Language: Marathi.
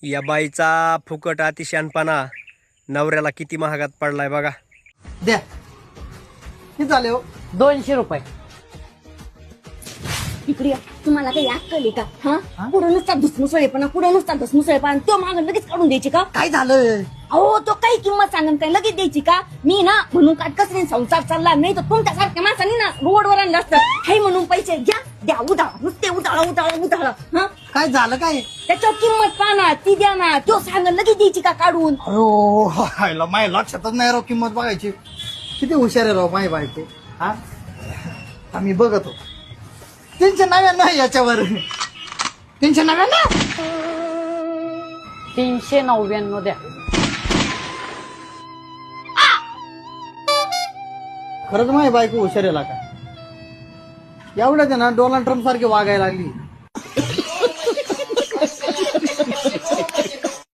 या बाईचा फुकट अतिशहाणपणा नवऱ्याला किती महागात पडलाय बघा. द्या किती झाले हो? 200 रुपये. इकडे या. तुम्हाला काही अक्कल आहे का? हा पुढे नुसता धुसमुसळेपणा, पुढे नुसता धुसमुसळेपणा, तो मागं लगेच काढून द्यायची का? काय झालं? अहो तो काही किंमत सांगून काय लगेच द्यायची का? मी ना म्हणून काटकसरीने संसार चालला नाही तर तुमच्यासारख्या माणसांनी ना रोडवर आणलं असतं. हे म्हणून पैसे घ्या, द्या, उधाळा, नुसते उधाळा. हा काय झालं काय? त्याच्यावर किंमत पहा ना, ती द्या ना, तो सांगून लगेच द्यायची का काढून? अयो माझ्या लक्षातच नाही राव किंमत बघायची. किती हुशार आहे राव माय बायको. हा आम्ही बघतो 399 आहे याच्यावर. 399. 399 द्या. खरंच माझी बायको हुशार आहे का? एवढ्याच आहे ना डोनाल्ड ट्रम्प सारखी वागायला लागली.